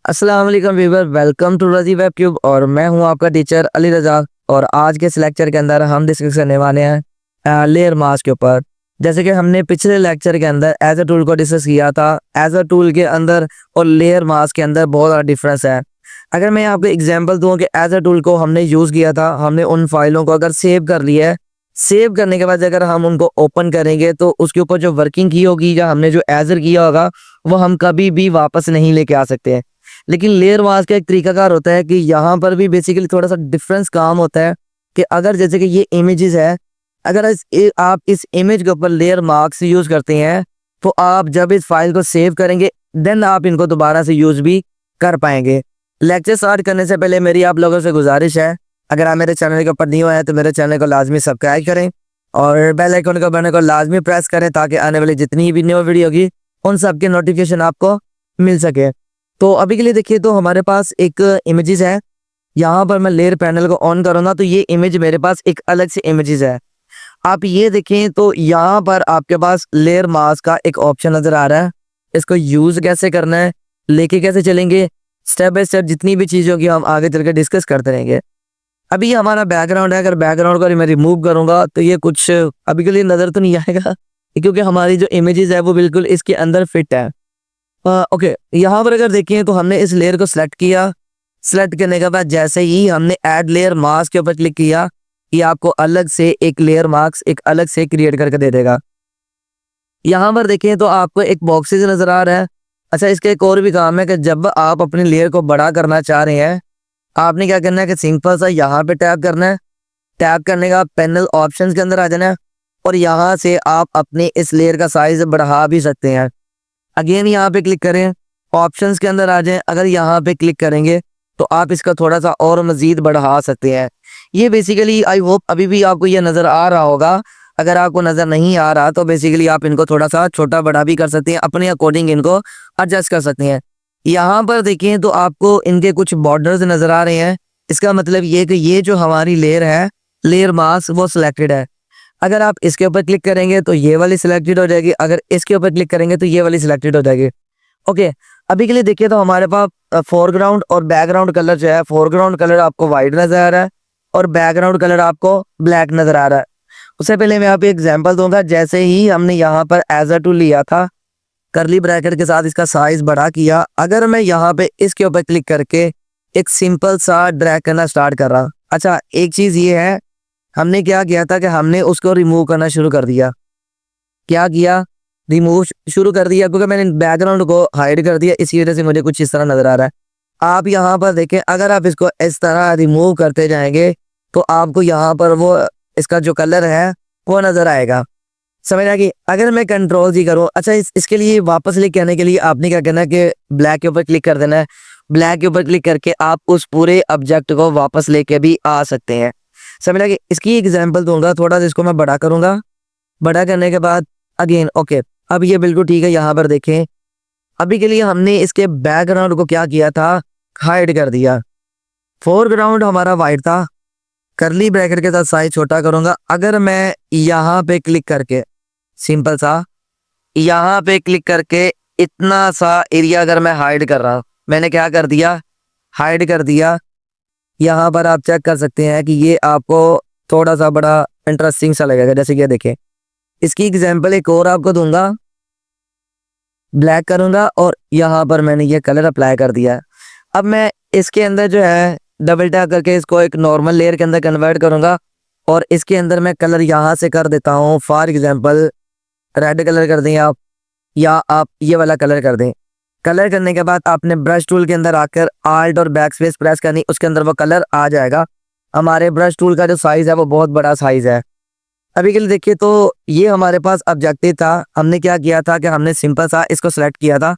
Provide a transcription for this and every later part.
अस्सलाम वालेकुम viewer, welcome to रजी वेब ट्यूब और मैं हूं आपका टीचर अली रजा। और आज के इस लेक्चर के अंदर हम डिस्कस करने वाले हैं लेयर मास्क के ऊपर। जैसे कि हमने पिछले लेक्चर के अंदर एज अ टूल को डिस्कस किया था, एज अ टूल के अंदर और लेयर मास्क के अंदर बहुत बड़ा डिफरेंस है। अगर मैं आपको एग्जांपल दूं कि एज अ टूल को हमने यूज़ किया था, हमने उन फाइलों को अगर सेव कर लिया है, सेव करने के बाद अगर हम उनको ओपन करेंगे तो उसके ऊपर जो वर्किंग की होगी या हमने जो एजर किया होगा वो हम कभी भी वापस नहीं लेके आ सकते हैं। लेकिन लेयर मास्क का एक तरीकाकार होता है कि यहाँ पर भी बेसिकली थोड़ा सा डिफरेंस काम होता है कि अगर जैसे कि ये इमेजेस है, अगर आप इस इमेज के ऊपर लेयर मास्क यूज़ करते हैं तो आप जब इस फाइल को सेव करेंगे देन आप इनको दोबारा से यूज़ भी कर पाएंगे। लेक्चर स्टार्ट करने से पहले मेरी आप लोगों से गुजारिश है, अगर आप मेरे चैनल के ऊपर न्यू आए तो मेरे चैनल को लाजमी सब्सक्राइब करें और बेल आइकन को बटन को लाजमी प्रेस करें ताकि आने वाली जितनी भी न्यू वीडियो होगी उन सब के नोटिफिकेशन आपको मिल सके। तो अभी के लिए देखिए, तो हमारे पास एक इमेजेस है। यहाँ पर मैं लेयर पैनल को ऑन करूँगा तो ये इमेज मेरे पास एक अलग से इमेजेस है। आप ये देखें तो यहाँ पर आपके पास लेयर मास्क का एक ऑप्शन नज़र आ रहा है। इसको यूज़ कैसे करना है, लेके कैसे चलेंगे, स्टेप बाय स्टेप जितनी भी चीज़ होगी हम आगे चल के डिस्कस करते रहेंगे। अभी ये हमारा बैकग्राउंड है, अगर बैकग्राउंड को मैं रिमूव करूँगा तो ये कुछ अभी के लिए नज़र तो नहीं आएगा क्योंकि हमारी जो इमेजेस है वो बिल्कुल इसके अंदर फिट है। ओके, यहाँ पर अगर देखें तो हमने इस लेयर को सिलेक्ट किया। सिलेक्ट करने के बाद जैसे ही हमने ऐड लेयर मास्क के ऊपर क्लिक किया, ये आपको अलग से एक लेयर मास्क एक अलग से क्रिएट करके दे देगा। यहाँ पर देखें तो आपको एक बॉक्सेस नज़र आ रहा है। अच्छा, इसका एक और भी काम है कि जब आप अपनी लेयर को बड़ा करना चाह रहे हैं, आपने क्या करना है कि सिंपल सा यहाँ पे टैप करना है। टैप करने का पैनल ऑप्शंस के अंदर आ जाना है और यहाँ से आप अपने इस लेयर का साइज बढ़ा भी सकते हैं। अगेन यहाँ पे क्लिक करें, ऑप्शंस के अंदर आ जाएं। अगर यहाँ पे क्लिक करेंगे तो आप इसका थोड़ा सा और मज़ीद बढ़ा सकते हैं। ये बेसिकली आई होप अभी भी आपको ये नज़र आ रहा होगा। अगर आपको नज़र नहीं आ रहा तो बेसिकली आप इनको थोड़ा सा छोटा बड़ा भी कर सकते हैं, अपने अकॉर्डिंग इनको एडजस्ट कर सकते हैं। यहाँ पर देखें तो आपको इनके कुछ बॉर्डर्स नज़र आ रहे हैं। इसका मतलब ये कि ये जो हमारी लेयर है, लेयर मास्क, वो सिलेक्टेड है। अगर आप इसके ऊपर क्लिक करेंगे तो ये वाली सिलेक्टेड हो जाएगी, अगर इसके ऊपर क्लिक करेंगे तो ये वाली सिलेक्टेड हो जाएगी। ओके, अभी के लिए देखिए तो हमारे पास फोरग्राउंड और बैकग्राउंड कलर जो है, फोरग्राउंड कलर आपको वाइट नजर आ रहा है और बैकग्राउंड कलर आपको ब्लैक नजर आ रहा है। उससे पहले मैं आपको एग्जांपल दूंगा। जैसे ही हमने यहाँ पर एज अ टूल लिया था, करली ब्रैकेट के साथ इसका साइज बड़ा किया, अगर मैं यहाँ पे इसके ऊपर क्लिक करके एक सिंपल सा ड्रैग करना स्टार्ट कर रहा। अच्छा, एक चीज ये है, हमने क्या किया था कि हमने उसको रिमूव करना शुरू कर दिया। क्या किया? रिमूव शुरू कर दिया क्योंकि मैंने बैकग्राउंड को हाइड कर दिया, इसी वजह से मुझे कुछ इस तरह नजर आ रहा है। आप यहाँ पर देखें, अगर आप इसको इस तरह रिमूव करते जाएंगे तो आपको यहाँ पर वो इसका जो कलर है वो नजर आएगा। समझ आ गई? अगर मैं कंट्रोल जी करूँ, अच्छा इसके लिए वापस लेके आने के लिए आपने क्या करना है कि ब्लैक के ऊपर क्लिक कर देना है। ब्लैक के ऊपर क्लिक करके आप उस पूरे ऑब्जेक्ट को वापस लेके भी आ सकते हैं। समझ लगे? इसकी एग्जांपल दूंगा, थोड़ा सा इसको मैं बड़ा करूंगा। बड़ा करने के बाद अगेन ओके, अब ये बिल्कुल ठीक है। यहाँ पर देखें, अभी के लिए हमने इसके बैकग्राउंड को क्या किया था, हाइड कर दिया। फोरग्राउंड हमारा वाइट था, करली ब्रैकेट के साथ साइज छोटा करूंगा। अगर मैं यहाँ पे क्लिक करके सिंपल सा यहाँ पे क्लिक करके इतना सा एरिया अगर मैं हाइड कर रहा, मैंने क्या कर दिया, हाइड कर दिया। यहाँ पर आप चेक कर सकते हैं कि ये आपको थोड़ा सा बड़ा इंटरेस्टिंग सा लगेगा। जैसे कि देखें, इसकी एग्जांपल एक और आपको दूंगा। ब्लैक करूंगा और यहाँ पर मैंने ये कलर अप्लाई कर दिया। अब मैं इसके अंदर जो है डबल टैप करके इसको एक नॉर्मल लेयर के अंदर कन्वर्ट करूंगा और इसके अंदर मैं कलर यहाँ से कर देता हूँ। फॉर एग्जाम्पल रेड कलर कर दें आप, या आप ये वाला कलर कर दें। कलर करने के बाद आपने ब्रश टूल के अंदर आकर आल्ट और बैक स्पेस प्रेस करनी, उसके अंदर वो कलर आ जाएगा। हमारे ब्रश टूल का जो साइज है वो बहुत बड़ा साइज है। अभी के लिए देखिए तो ये हमारे पास ऑब्जेक्टिव था। हमने क्या किया था कि हमने सिंपल सा इसको सेलेक्ट किया था।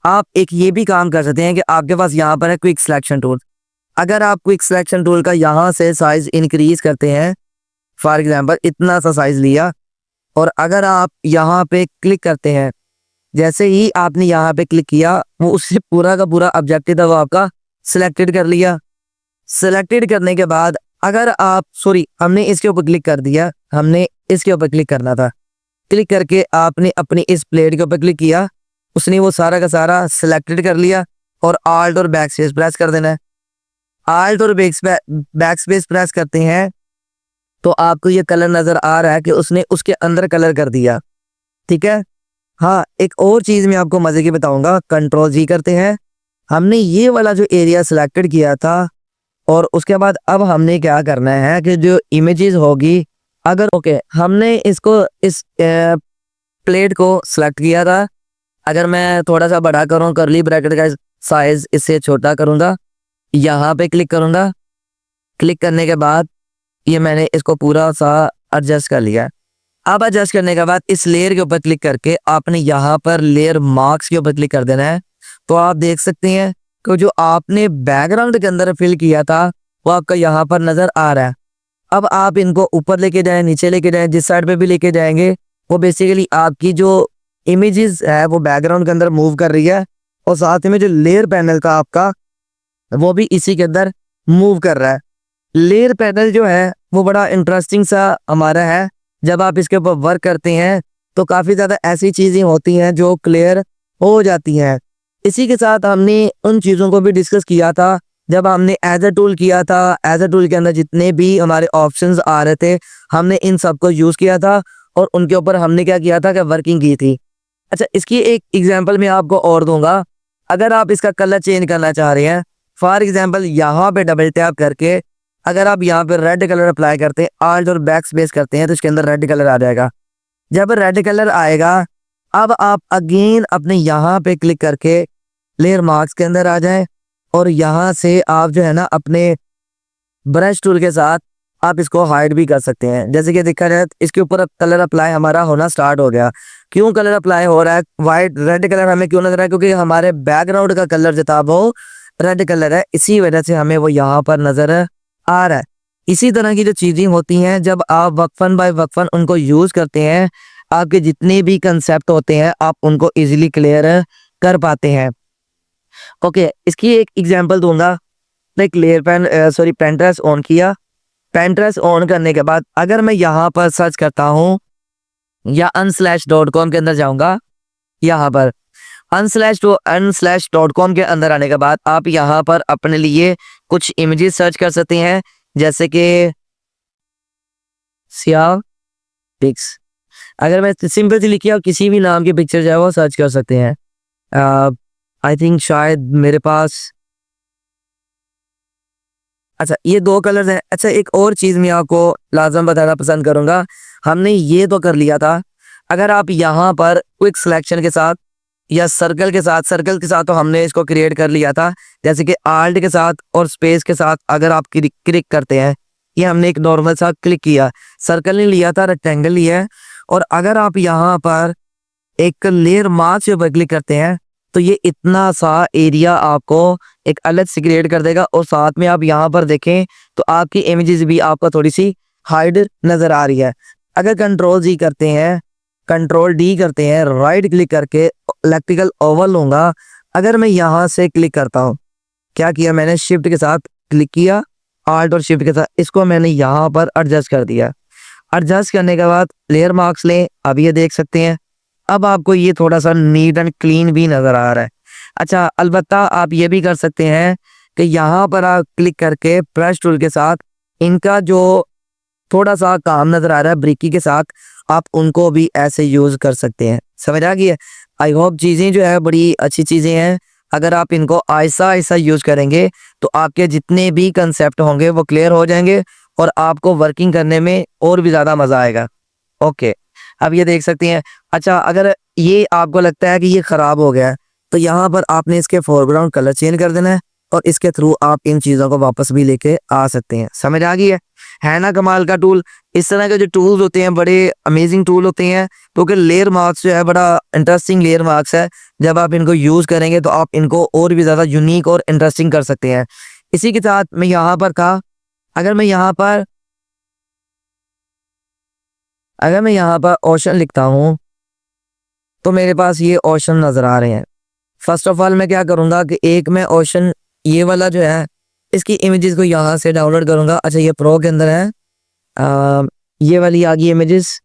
आप एक ये भी काम कर सकते हैं कि आपके पास यहाँ पर है क्विक सिलेक्शन टूल। अगर आप क्विक सिलेक्शन टूल का यहाँ से साइज इंक्रीज करते हैं, फॉर एग्जाम्पल इतना सा साइज लिया, और अगर आप यहाँ पे क्लिक करते हैं, जैसे ही आपने यहाँ पे क्लिक किया वो उससे पूरा का पूरा ऑब्जेक्टिव था वो आपका सिलेक्टेड कर लिया। सिलेक्टेड करने के बाद अगर आप हमने इसके ऊपर क्लिक कर दिया, हमने इसके ऊपर क्लिक करना था। क्लिक करके आपने अपनी इस प्लेट के ऊपर क्लिक किया, उसने वो सारा का सारा सिलेक्टेड कर लिया। और आल्ट और बैक स्पेस प्रेस कर देना है। आल्ट और बैक स्पेस प्रेस करते हैं तो आपको ये कलर नजर आ रहा है कि उसने उसके अंदर कलर कर दिया। ठीक है। हाँ, एक और चीज मैं आपको मजे की बताऊंगा। कंट्रोल जी करते हैं, हमने ये वाला जो एरिया सिलेक्टेड किया था और उसके बाद अब हमने क्या करना है कि जो इमेजेस होगी, अगर ओके हमने इसको इस प्लेट को सिलेक्ट किया था। अगर मैं थोड़ा सा बड़ा करूँ, करली ब्रैकेट का साइज इससे छोटा करूँगा, यहाँ पे क्लिक करूँगा। क्लिक करने के बाद ये मैंने इसको पूरा सा एडजस्ट कर लिया। अब एडजस्ट करने के बाद इस लेयर के ऊपर क्लिक करके आपने यहाँ पर लेयर मार्क्स के ऊपर क्लिक कर देना है। तो आप देख सकते हैं कि जो आपने बैकग्राउंड के अंदर फिल किया था वो आपका यहाँ पर नजर आ रहा है। अब आप इनको ऊपर लेके जाएं, नीचे लेके जाएं, जिस साइड पे भी लेके जाएंगे वो बेसिकली आपकी जो इमेजेस है वो बैकग्राउंड के अंदर मूव कर रही है और साथ में जो लेयर पैनल था आपका वो भी इसी के अंदर मूव कर रहा है। लेयर पैनल जो है वो बड़ा इंटरेस्टिंग सा हमारा है। जब आप इसके ऊपर वर्क करते हैं तो काफ़ी ज़्यादा ऐसी चीज़ें होती हैं जो क्लियर हो जाती हैं। इसी के साथ हमने उन चीज़ों को भी डिस्कस किया था जब हमने एज अ टूल किया था। एज अ टूल के अंदर जितने भी हमारे ऑप्शंस आ रहे थे हमने इन सब को यूज़ किया था और उनके ऊपर हमने क्या किया था कि वर्किंग की थी। अच्छा, इसकी एक एग्जांपल मैं आपको और दूंगा। अगर आप इसका कलर चेंज करना चाह रहे हैं, फॉर एग्जांपल यहाँ पे डबल टैप करके अगर आप यहाँ पे रेड कलर अप्लाई करते हैं, आल्ट और बैक स्पेस करते हैं तो इसके अंदर रेड कलर आ जाएगा। जब रेड कलर आएगा अब आप अगेन अपने यहाँ पे क्लिक करके लेयर मार्क्स के अंदर आ जाएं और यहाँ से आप जो है ना अपने ब्रश टूल के साथ आप इसको हाइड भी कर सकते हैं। जैसे कि देखा जाए इसके ऊपर कलर अप्लाई हमारा होना स्टार्ट हो गया। क्यों कलर अप्लाई हो रहा है? वाइट रेड कलर हमें क्यों नजर रहा है? क्योंकि हमारे बैकग्राउंड का कलर जो था वो रेड कलर है, इसी वजह से हमें वो यहाँ पर नजर आ रहा है। इसी तरह की जो चीजें होती हैं जब आप वक्फन बाय वक्फन उनको यूज करते हैं, आपके जितने भी कंसेप्ट होते हैं आप उनको इजीली क्लियर कर पाते हैं। ओके, इसकी एक एग्जांपल दूंगा। एक लेयर पेन सॉरी पेंट्रेस ऑन किया। पेंट्रेस ऑन करने के बाद अगर मैं यहाँ पर सर्च करता हूँ या unsplash.com के अंदर जाऊंगा, यहाँ पर unsplash.com के अंदर आने के बाद आप यहाँ पर अपने लिए कुछ इमेजेस सर्च कर सकते हैं, जैसे कि सियाह पिक्स। अगर मैं सिंपल सी लिखी और किसी भी नाम की पिक्चर जो है वो सर्च कर सकते हैं। आई थिंक शायद मेरे पास, अच्छा ये दो कलर्स हैं। अच्छा, एक और चीज़ मैं आपको लाजम बताना पसंद करूंगा। हमने ये तो कर लिया था, अगर आप यहाँ पर क्विक सिलेक्शन के साथ या सर्कल के साथ तो हमने इसको क्रिएट कर लिया था। जैसे कि आल्ट के साथ और स्पेस के साथ अगर आप क्लिक करते हैं, ये हमने एक नॉर्मल सा क्लिक किया, सर्कल नहीं लिया था, रेक्टेंगल लिया है। और अगर आप यहाँ पर एक लेयर मार्क्स पे क्लिक करते हैं तो ये इतना सा एरिया आपको एक अलग से क्रिएट कर देगा। और साथ में आप यहाँ पर देखें तो आपकी इमेजेस भी आपको थोड़ी सी हाइड नजर आ रही है। अगर कंट्रोल जी करते हैं, कंट्रोल डी करते हैं, राइट क्लिक करके इलेक्ट्रिकल ओवल लूंगा। अगर मैं यहाँ से क्लिक करता हूँ, क्या किया मैंने, शिफ्ट के साथ क्लिक किया, आल्ट और शिफ्ट के साथ इसको मैंने यहाँ पर एडजस्ट कर दिया। एडजस्ट करने के बाद लेयर मार्क्स लें, अब ये देख सकते हैं अब आपको ये थोड़ा सा नीट एंड क्लीन भी नजर आ रहा है। अच्छा, अलबत्ता आप ये भी कर सकते हैं कि यहाँ पर आप क्लिक करके ब्रश टूल के साथ इनका जो थोड़ा सा काम नजर आ रहा है ब्रिकी के साथ, आप उनको भी ऐसे यूज कर सकते हैं। समझ आ गई है? आई होप चीजें जो है बड़ी अच्छी चीजें हैं। अगर आप इनको ऐसा ऐसा यूज करेंगे तो आपके जितने भी कंसेप्ट होंगे वो क्लियर हो जाएंगे और आपको वर्किंग करने में और भी ज्यादा मजा आएगा। ओके, अब ये देख सकते हैं। अच्छा, अगर ये आपको लगता है कि ये खराब हो गया है तो यहाँ पर आपने इसके फोरग्राउंड कलर चेंज कर देना है और इसके थ्रू आप इन चीज़ों को वापस भी लेके आ सकते हैं। समझ आ गई है ना कमाल का टूल? इस तरह के जो टूल्स होते हैं बड़े अमेजिंग टूल होते हैं, क्योंकि लेयर मार्क्स जो है बड़ा इंटरेस्टिंग लेयर मार्क्स है। जब आप इनको यूज़ करेंगे तो आप इनको और भी ज़्यादा यूनिक और इंटरेस्टिंग कर सकते हैं। इसी के साथ मैं यहाँ पर था, अगर मैं यहाँ पर ओशन लिखता हूँ तो मेरे पास ये ओशन नजर आ रहे हैं। फर्स्ट ऑफ ऑल मैं क्या करूँगा कि एक मैं ओशन ये वाला जो है इसकी इमेजेस को यहाँ से डाउनलोड करूँगा। अच्छा, ये प्रो के अंदर है, ये वाली आ गई इमेजेस,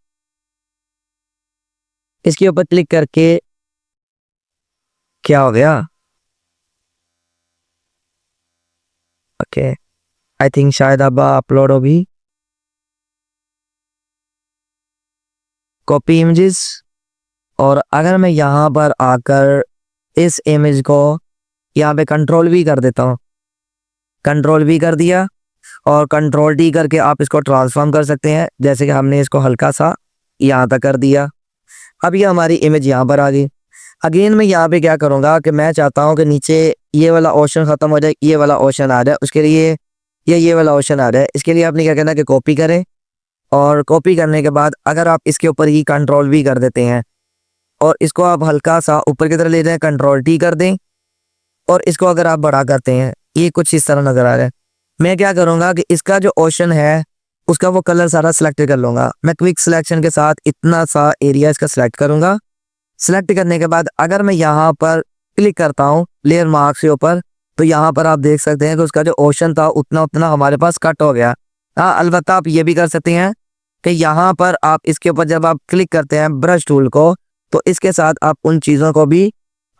इसके ऊपर क्लिक करके क्या हो गया, ओके, आई थिंक शायद अब अपलोड होगी। कॉपी इमेजेस, और अगर मैं यहाँ पर आकर इस इमेज को यहाँ पे कंट्रोल भी कर देता हूँ, कंट्रोल भी कर दिया, और कंट्रोल डी करके आप इसको ट्रांसफॉर्म कर सकते हैं। जैसे कि हमने इसको हल्का सा यहाँ तक कर दिया, अब ये हमारी इमेज यहाँ पर आ गई। अगेन मैं यहाँ पे क्या करूँगा कि मैं चाहता हूँ कि नीचे ये वाला ऑप्शन ख़त्म हो जाए, ये वाला ऑप्शन आ जाए, उसके लिए ये वाला ऑप्शन आ जाए। इसके लिए आपने क्या करना है कि कॉपी करें, और कॉपी करने के बाद अगर आप इसके ऊपर ही कंट्रोल भी कर देते हैं और इसको आप हल्का सा ऊपर की तरफ ले जाएं, कंट्रोल टी कर दें, और इसको अगर आप बड़ा करते हैं, ये कुछ इस तरह नज़र आ रहा है। मैं क्या करूँगा कि इसका जो ऑप्शन है उसका वो कलर सारा सिलेक्ट कर लूँगा। मैं क्विक सिलेक्शन के साथ इतना सा एरिया इसका सिलेक्ट करूँगा। सिलेक्ट करने के बाद अगर मैं यहाँ पर क्लिक करता हूँ लेयर मार्क्स के ऊपर, तो यहाँ पर आप देख सकते हैं कि उसका जो ऑप्शन था उतना हमारे पास कट हो गया। हाँ, अलबत्ता आप ये भी कर सकते हैं कि यहाँ पर आप इसके ऊपर जब आप क्लिक करते हैं ब्रश टूल को, तो इसके साथ आप उन चीज़ों को भी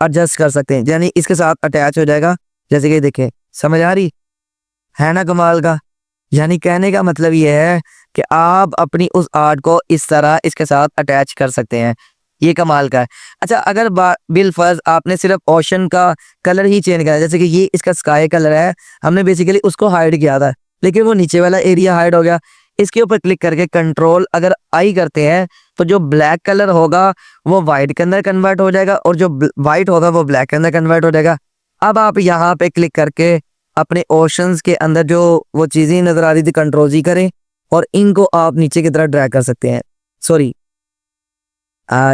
एडजस्ट कर सकते हैं, यानी इसके साथ अटैच हो जाएगा। जैसे कि देखें, समझ आ रही है ना कमाल का। यानी कहने का मतलब ये है कि आप अपनी उस आर्ट को इस तरह इसके साथ अटैच कर सकते हैं, ये कमाल का है। अच्छा, अगर बिल फर्ज आपने सिर्फ ओशन का कलर ही चेंज करा, जैसे कि ये इसका स्काई कलर है, हमने बेसिकली उसको हाइड किया था, लेकिन वो नीचे वाला एरिया हाइड हो गया। इसके ऊपर क्लिक करके कंट्रोल अगर आई करते हैं तो जो ब्लैक कलर होगा वो वाइट के अंदर कन्वर्ट हो जाएगा, और जो वाइट होगा वो ब्लैक के अंदर कन्वर्ट हो जाएगा। अब आप यहाँ पे क्लिक करके अपने ऑप्शंस के अंदर जो वो चीज़ें नज़र आ रही थी कंट्रोल जी करें, और इनको आप नीचे की तरफ ड्रैग कर सकते हैं। सॉरी,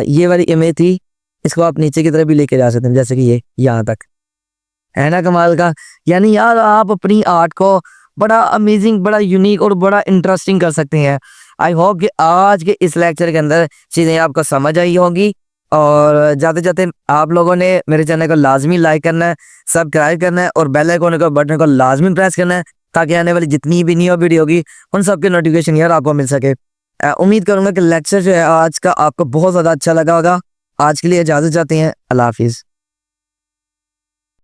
ये वाली इमेज थी, इसको आप नीचे की तरफ भी लेके जा सकते हैं, जैसे कि ये यहाँ तक। है ना कमाल का। यानी यार आप अपनी आर्ट को बड़ा अमेजिंग, बड़ा यूनिक और बड़ा इंटरेस्टिंग कर सकते हैं। आई होप कि आज के इस लेक्चर के अंदर चीज़ें आपको समझ आई होंगी, और जाते जाते आप लोगों ने मेरे चैनल को लाजमी लाइक करना है, सब्सक्राइब करना है, और बेल आइकन को बटन को लाजमी प्रेस करना है, ताकि आने वाली जितनी भी न्यू वीडियो होगी उन सब के नोटिफिकेशन यार आपको मिल सके। उम्मीद करूंगा कि लेक्चर जो है आज का आपको बहुत ज़्यादा अच्छा लगा होगा। आज के लिए इजाज़त चाहते हैं, अल्लाह हाफिज़।